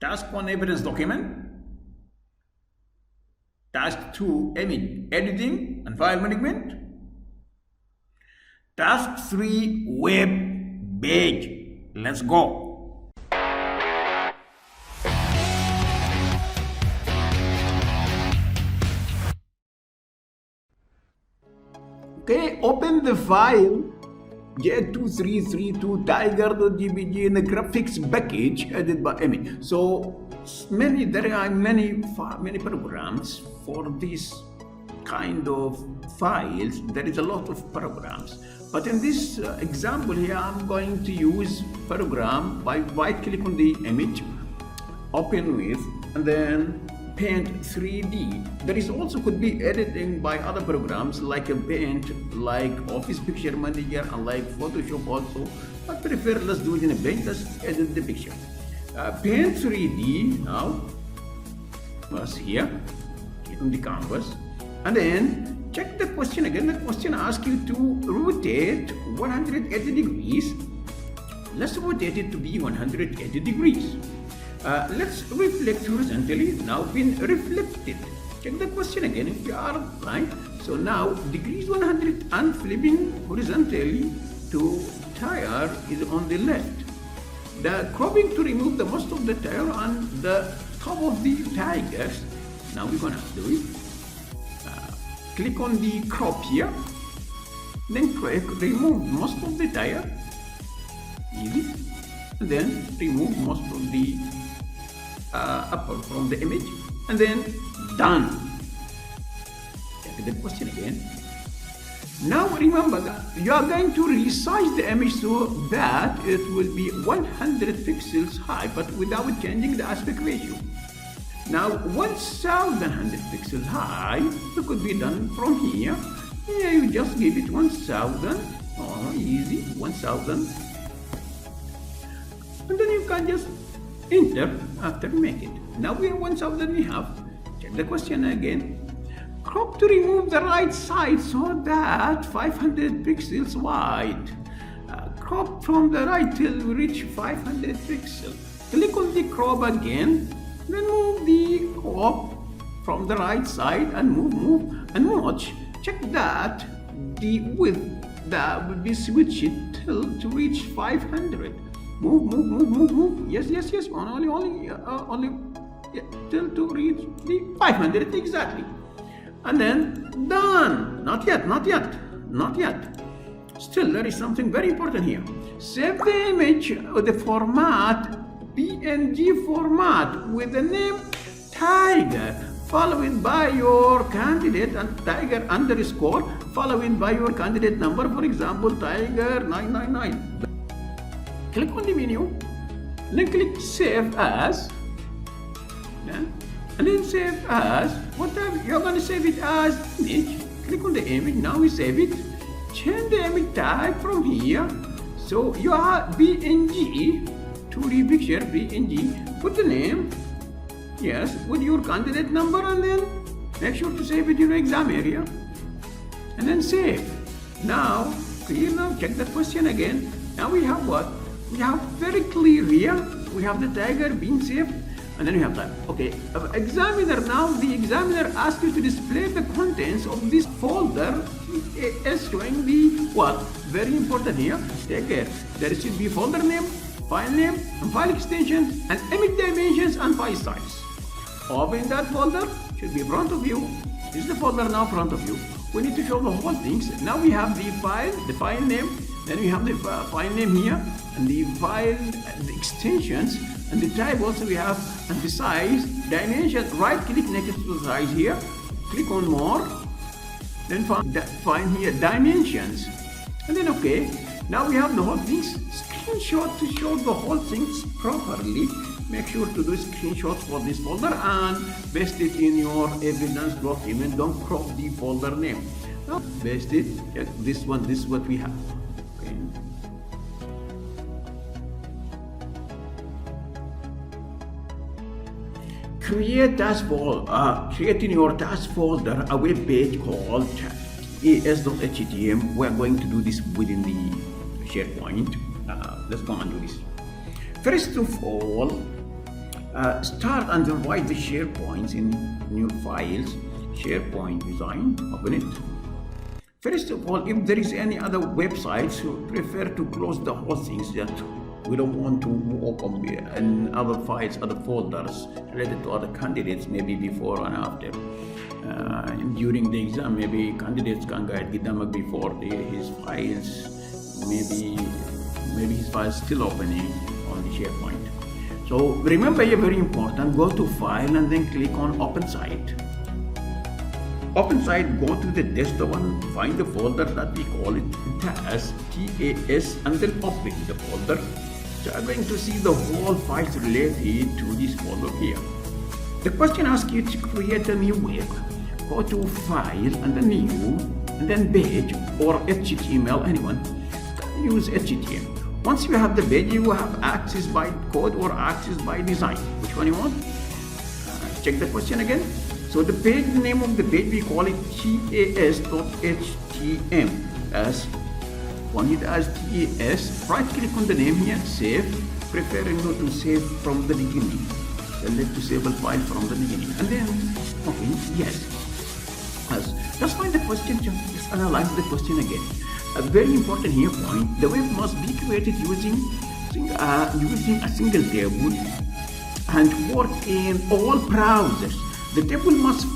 Task 1, evidence document. Task 2, image editing and file management. Task 3, web page. Let's go. Okay, open the file J2332 tiger.jpg in the graphics package added by image. So there are many programs for this kind of files. There is a lot of programs, but in this example here I'm going to use program by right click on the image, open with, and then Paint 3D. There is also could be editing by other programs like a Paint, like Office Picture Manager, and like Photoshop also. I prefer let's do it in a Paint. Let's edit the picture. Paint 3D now. Was here. Click on the canvas, and then check the question again. The question asks you to rotate 180 degrees. Let's rotate it to be 180 degrees. Let's reflect horizontally. Now been reflected. Check the question again if you are right. So now degrees 100 and flipping horizontally to tire is on the left. The cropping to remove the most of the tire on the top of the tigers. Now we're gonna do it. Click on the crop here. Then click remove most of the tire. Easy. And then remove most of the upper from the image, and then done. Check the question again. Now remember that you are going to resize the image so that it will be 100 pixels high, but without changing the aspect ratio. Now 1100 pixels high, it could be done from here. Yeah, you just give it 1000. Oh, easy, 1000. And then you can just enter after make it. Now we have 1000 we have. Check the question again. Crop to remove the right side so that 500 pixels wide. Crop from the right till we reach 500 pixels. Click on the crop again. Then move the crop from the right side and move and watch. Check that the width that will be switched till to reach 500. Move. Yes. Only yeah, till to reach the 500 exactly. And then done. Not yet. Still, there is something very important here. Save the image of the format PNG format with the name tiger, followed by your candidate and tiger underscore, followed by your candidate number. For example, tiger 999. Click on the menu, then click Save As, and then Save As. Whatever you're going to save it as image. Click on the image. Now we save it. Change the image type from here. So you are PNG, 2D picture PNG. Put the name, yes, with your candidate number, and then make sure to save it in your exam area, and then save. Now clear. Now check the question again. Now we have what? We have very clear here. We have the tiger being saved, and then we have that. Okay, examiner. Now the examiner asks you to display the contents of this folder. Is showing the what? Very important here. Take care. There should be folder name, file name, and file extension, and image dimensions and file size. Open that folder. Should be in front of you. This is the folder now in front of you. We need to show the whole things. Now we have the file name. Then we have the file name here, and the file, the extensions, and the type also we have, and the size, dimension. Right click next to the size here, click on more, then find here dimensions, and then okay. Now we have the whole things. Screenshot to show the whole things properly. Make sure to do screenshots for this folder and paste it in your evidence document. Don't crop the folder name. Now paste it. This one. This is what we have. Create in your task folder a web page called es.htm. We're going to do this within the SharePoint. Let's go and do this. First of all, Start and then write the SharePoints in new files. SharePoint design, open it. First of all, if there is any other websites, you prefer to close the whole things that we don't want to open in other files, other folders related to other candidates, maybe before and after. During the exam, maybe candidates can guide them before his files, maybe his files still opening on the SharePoint. So remember, you're very important, go to File and then click on Open Site. Open Site, go to the desktop and find the folder that we call it TAS, TAS, and then open the folder. So I'm going to see the whole files related to this folder here. The question asks you to create a new web. Go to File and then New, and then Page or HTML, anyone can use HTML. Once you have the page, you have access by code or access by design. Which one you want? Check the question again. So the page, the name of the page, we call it tas.htm. As one it as TAS. Right click on the name here, save. Preferring to save from the beginning. Select to save a file from the beginning. And then, okay, yes. Just find the question, just analyze the question again. A very important here point, the web must be created using a single table and work in all browsers. The table must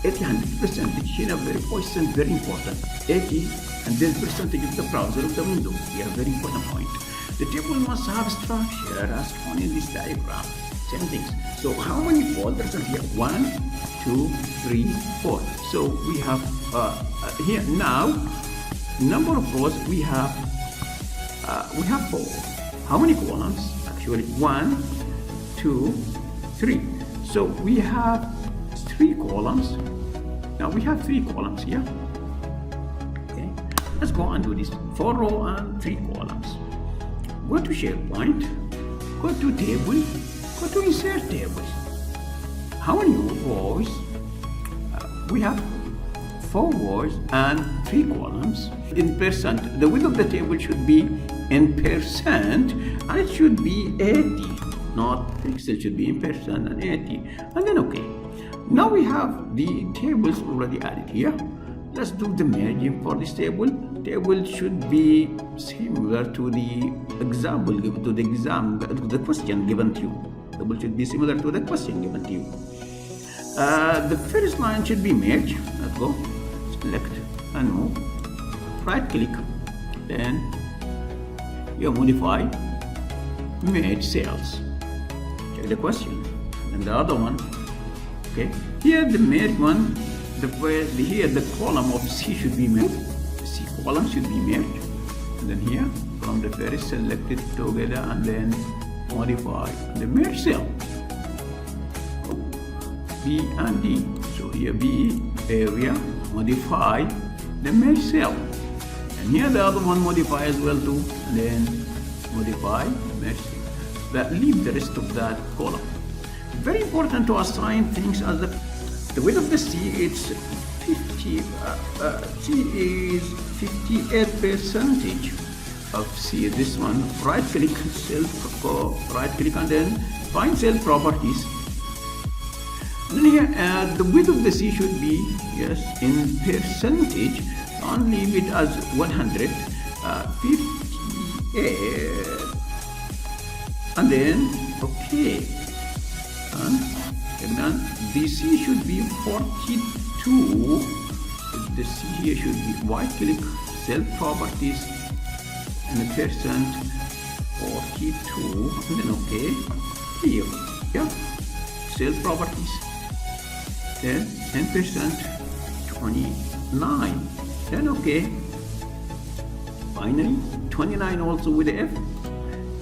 fit 100%, in a very question, very important. 80 and then percentage of the browser of the window. Yeah, very important point. The table must have structure as shown in this diagram. Same things. So how many folders are here? 1, 2, 3, 4. So we have here now number of rows we have 4. How many columns? Actually 1, 2, 3. So we have 3 columns. Now we have 3 columns here. Okay, let's go and do this. 4 rows and 3 columns. Go to SharePoint, go to table, go to insert tables. How many rows? We have 4 rows and 3 columns. In percent, the width of the table should be in percent, and it should be 80, not pixel, should be in percent and 80. And then okay. Now we have the tables already added here. Let's do the merging for this table. Table should be similar to the example given to the question given to you. Table should be similar to the question given to you. The first line should be merged. Let's go. Select and move. Right click. Then you modify merge cells. Check the question. And the other one. Okay. Here the merge one. Here the column of C should be merged. C column should be merged. And then here from the first select it together and then modify the merge cell. B and D. So here B area, modify the merge cell. And here the other one modify as well too. And then modify merge cell. But leave the rest of that column. Very important to assign things as the width of the C it's 50. C is 58% of C. This one. Right click cell, right click and then find cell properties. Then here the width of the C should be yes in percentage. Don't leave it as 100. 58 and then okay. And then the C should be 42. The C here should be right click cell properties and the percent 42 and then okay. Here yeah cell properties. Then 10% 29. Then okay. Finally 29 also with the F.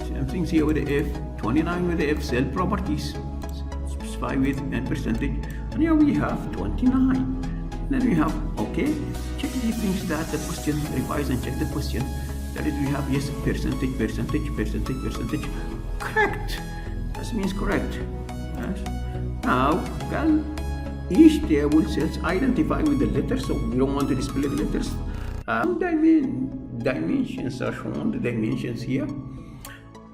Same things here with the F. 29 with the F cell properties. Specify with and percentage. And here we have 29. Then we have okay. Check the things that the question revise and check the question. That is we have yes percentage. Correct. That means correct. Yes. Now each table cells identify with the letters, so we don't want to display the letters. Dimensions are shown, the dimensions here.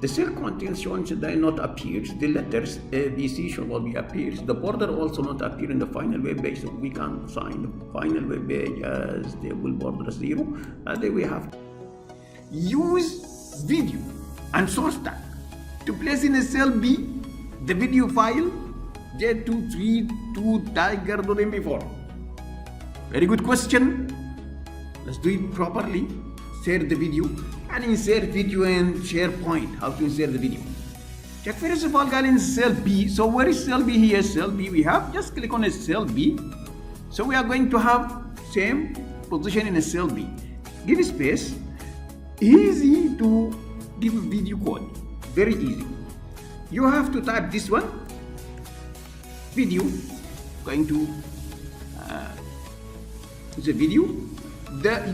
The cell contents shown should not appear. The letters A, B, C should not be appears. The border also not appear in the final web page, so we can sign the final web page as table border 0. And then we have to use video and source tag to place in a cell B the video file j232tiger.mp4. Very good question. Let's do it properly. Share the video and insert video in SharePoint. How to insert the video? Check first of all, guys, in cell B. So where is cell B here? Cell B we have. Just click on a cell B. So we are going to have same position in a cell B. Give space. Easy to give video code. Very easy. You have to type this one. Video. Going to it's a video.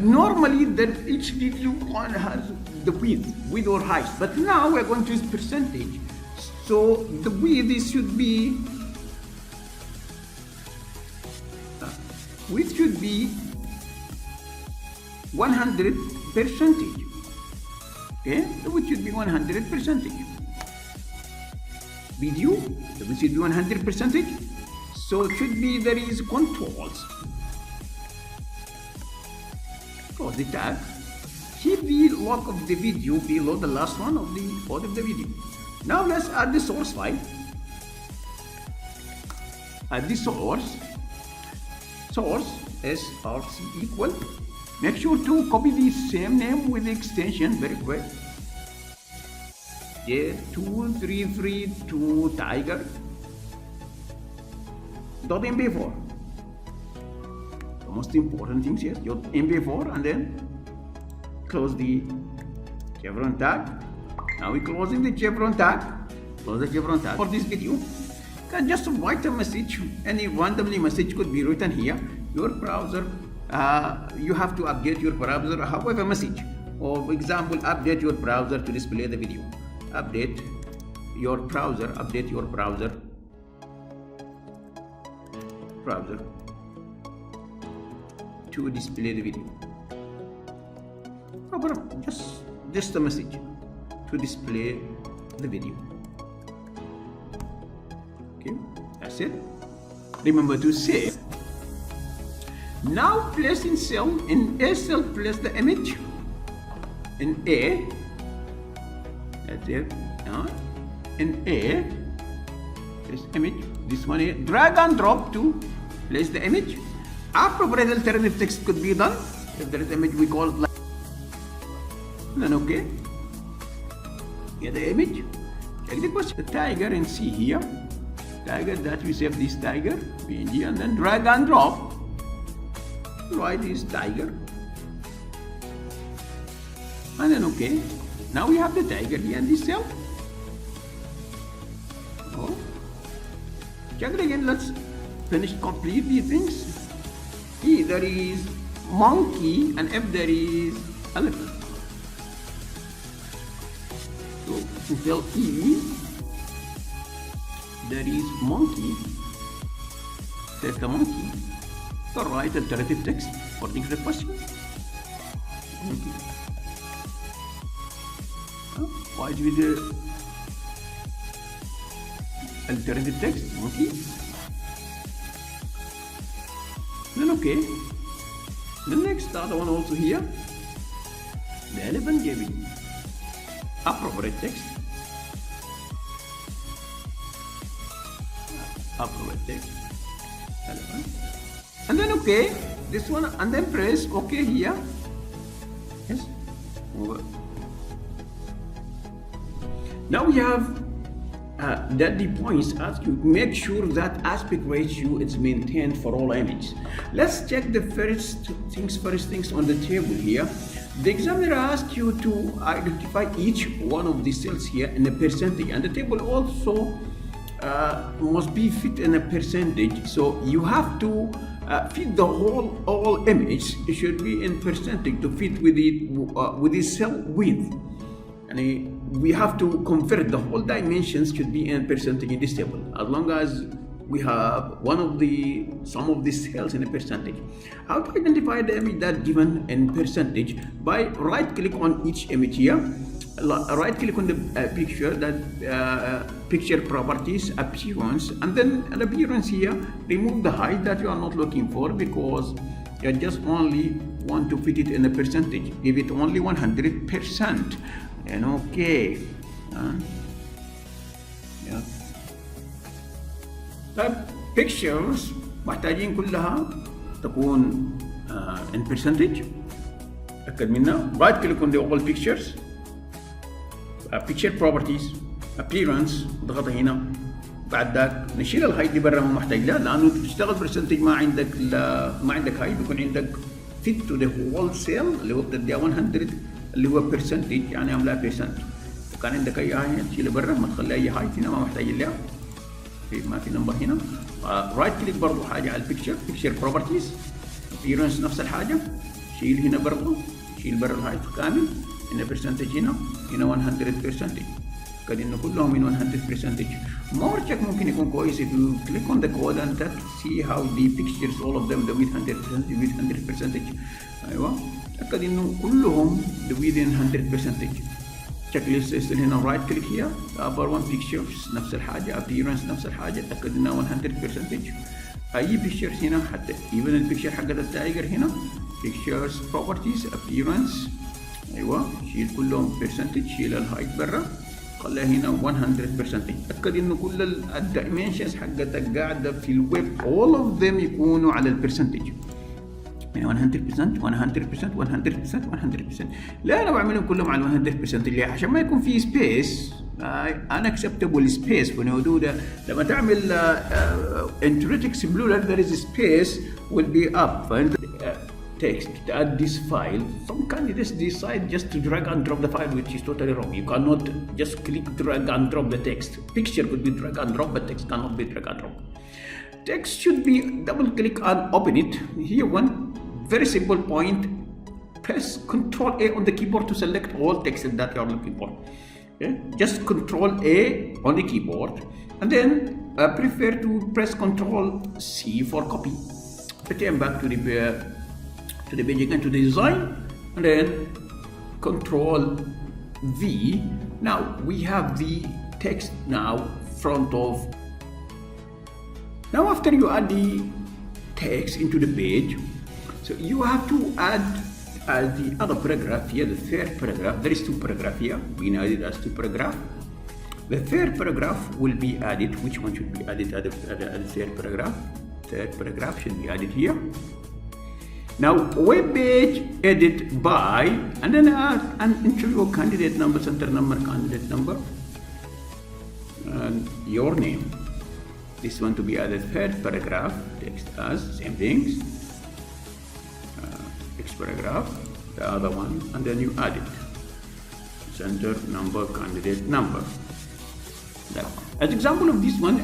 Normally each video one has the width or height, but now we're going to use percentage. So the width should be 100 percentage. Okay, the width should be 100 percentage. Video, the width should be 100 percentage. So it should be there is controls. Close the tab. Keep the lock of the video below the last one of the body of the video. Now let's add the source file. Add the source src equal. Make sure to copy the same name with the extension very quick. j2332 tiger .mp4. The most important things here, your mp4, and then close the chevron tag. Now we're closing the chevron tag. Close the chevron tag for this video. Can just write a message. Any randomly message could be written here. Your browser, you have to update your browser. However, message. For example, update your browser to display the video. Update your browser. Update your browser. To display the video. Just a message to display the video. Okay, that's it. Remember to save. Now place in cell, in A cell, place the image in A. That's it. In A, place image. This one here. Drag and drop to place the image. Appropriate alternative text could be done. If there is image, we call it like. Then okay. Get the image. Check the question. The tiger and see here. Tiger that we save this tiger PNG and then drag and drop. Write this tiger. And then okay. Now we have the tiger here in this cell. Oh. Check it again. Let's finish complete these things. E there is monkey and F there is elephant. So in cell E there is monkey. Select the monkey. So write alternative text according to the question. Monkey. Write with the alternative text monkey. Then okay. The next other one also here. The elephant giving appropriate text. Appropriate text. Elephant. And then okay. This one and then press okay here. Yes. Over. Now we have that the points ask you make sure that aspect ratio is maintained for all images. Let's check the first things on the table here. The examiner asks you to identify each one of the cells here in a percentage, and the table also must be fit in a percentage. So you have to fit the all image. It should be in percentage to fit with the cell width. And we have to convert the whole dimensions should be in percentage in this table, as long as we have some of the cells in a percentage. How to identify the image that given in percentage? By right click on each image here right click on the picture, that picture properties, appearance, and then an appearance here, remove the height that you are not looking for, because you just only want to fit it in a percentage. Give it only 100%, and okay. Yeah. طيب pictures محتاجين كلها تكون in percentage. تأكد منها. Right click on the all pictures, picture properties, appearance، ضغطها هنا. بعد ذاك نشيل الهايت دي برا، ما محتاج لها، لانه تشتغل برسنتج ما عندك هايت، بيكون عندك fit to the whole cell اللي هو بتديها 100 اللي هو برسنتج، يعني عاملها بيرسنت. كان عندك اي هايت تشيلها برا، ما تخلي اي هايت هنا، ما محتاج لها. ما في نمبر هنا. رايت كليك برضه حاجه على البيكتشر، بيكتشر بروبرتيز، appearance نفس الحاجه، شيل هنا برضه، شيل برا الهايت كامل، هنا برسنتج، هنا 100%. كان انه كلهم من 100%. مور تشيك ممكن يكون كويس if you click on the code and see how the pictures all of them with 100%. ايوه تاكد انه كلهم within 100%. تشيك ليست يصير هنا رايت كليك هي upper one pictures نفس الحاجه، appearance نفس الحاجه، تاكد انها 100%. اي pictures هنا حتى even البيكتشر حقت التايجر هنا pictures properties appearance، ايوه شيل كلهم percentage، شيل الهايت برا، خليها هنا 100%. تاكد انه كل الدايمنشنز حقتك قاعده في الويب all of them يكونوا على البرسنتج، يعني 100% 100% 100% 100%. لا انا بعملهم كلهم على 100% ليه؟ عشان ما يكون في سبيس unacceptable space. when you do لما تعمل internet explorer there is a space will be up. فانت text to add this file, some candidates decide just to drag and drop the file, which is totally wrong. You cannot just click drag and drop the text. Picture could be drag and drop, but text cannot be drag and drop. Text should be double click and open it. Here one very simple point, press Ctrl A on the keyboard to select all text that you are looking for. Okay? Just Ctrl A on the keyboard, and then prefer to press Ctrl C for copy. Return back to the page again, to the design, and then Ctrl V. Now we have the text now front of. Now after you add the text into the page, so you have to add the other paragraph here, the third paragraph. There is two paragraphs here, being added as two paragraphs. The third paragraph will be added. Which one should be added at the third paragraph? Third paragraph should be added here. Now web page edit by, and then add an interview candidate number, center number, candidate number, and your name. This one to be added third paragraph, text as same things, next paragraph, the other one, and then you add it, center number, candidate number. That one. As example of this one,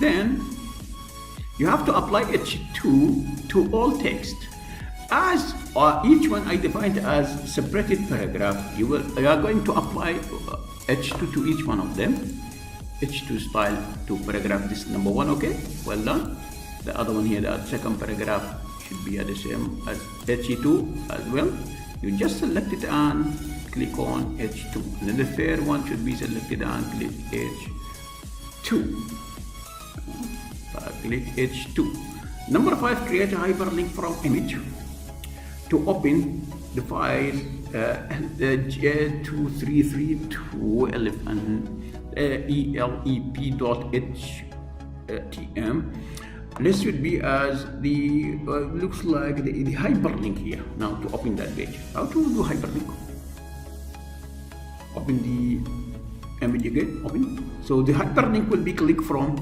then you have to apply H2 to all text. As each one I defined as separated paragraph, you are going to apply H2 to each one of them. H2 style to paragraph this number one, okay, well done. The other one here, the second paragraph should be at the same as H2 as well. You just select it and click on H2, and then the third one should be selected and click H2. Click H2. Number 5, create a hyperlink from image to open the file elep.htm. This should be as the looks like the hyperlink here. Now to open that page, how to do hyperlink? Open the image again. Open. So the hyperlink will be click from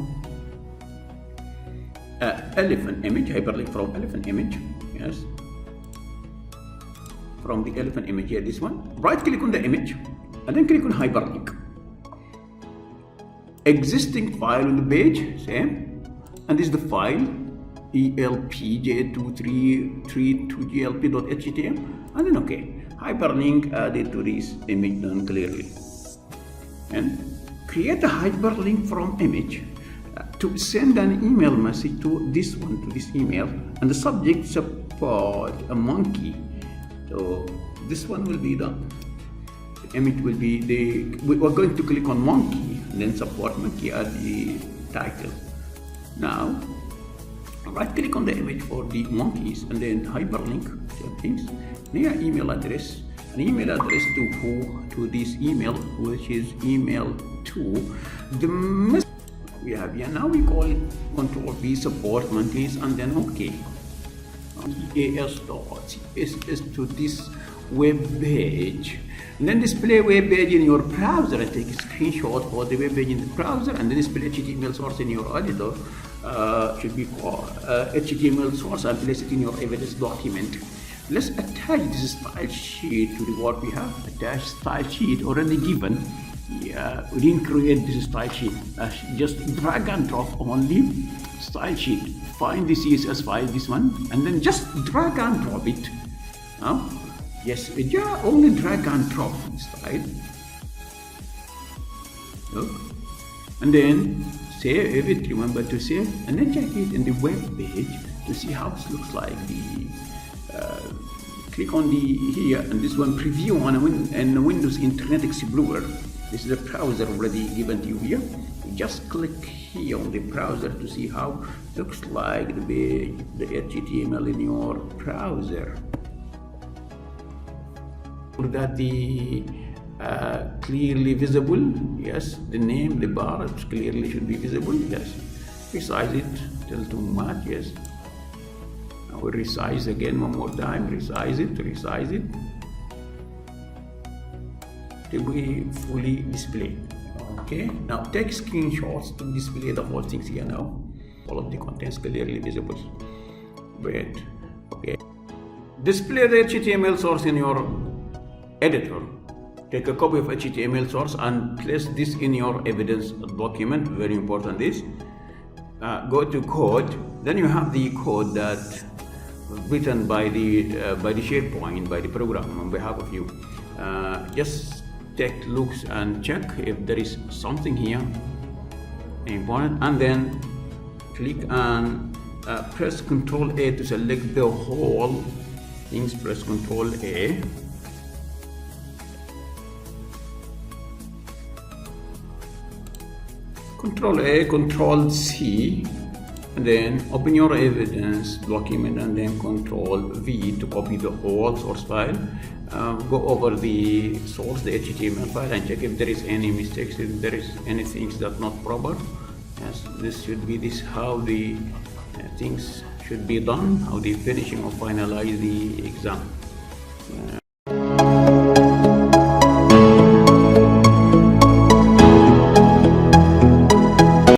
elephant image. Hyperlink from elephant image. Yes. From the elephant image here, this one. Right click on the image and then click on hyperlink. Existing file on the page, same. And this is the file elpj233.glp.htm, and then okay, hyperlink added to this image done clearly. And create a hyperlink from image to send an email message to this one, to this email, and the subject support a monkey. So this one will be done. image will be we're going to click on monkey and then support monkey as the title. Now right click on the image for the monkeys and then hyperlink things near email address, an email address to who? To this email, which is email to the message we have here. Now we call it control V support monkeys and then OK. CSS to this web page and then display web page in your browser. I take a screenshot for the web page in the browser and then display HTML source in your editor. Should be called HTML source and place it in your evidence document. Let's attach this style sheet to the what we have. Attach style sheet already given. Yeah, we didn't create this style sheet. Just drag and drop only style sheet. Find the CSS file, this one, and then just drag and drop it. Now, yes, only drag and drop style. Look, and then save it. Remember to save, and then check it in the web page to see how it looks like. Click on the here and this one preview on Windows Internet Explorer. This is a browser already given to you here. You just click here on the browser to see how it looks like the HTML in your browser. That the clearly visible, yes, the name, the bar clearly should be visible, yes. Resize it till too much, yes. Now we resize again one more time, resize it to be fully displayed. Okay, now take screenshots to display the whole things here now. All of the contents clearly visible. Wait, okay. Display the HTML source in your editor. Take a copy of HTML source and place this in your evidence document. Very important this. Go to code. Then you have the code that written by the SharePoint, by the program on behalf of you. Just take looks and check if there is something here important, and then click and press Ctrl A to select the whole things. Press Ctrl A. Ctrl A, Ctrl C, and then open your evidence document and then Ctrl V to copy the whole source file. Go over the source, the HTML file, and check if there is any mistakes, if there is any things that not proper. Yes, this should be how the things should be done, how the finishing or finalize the exam.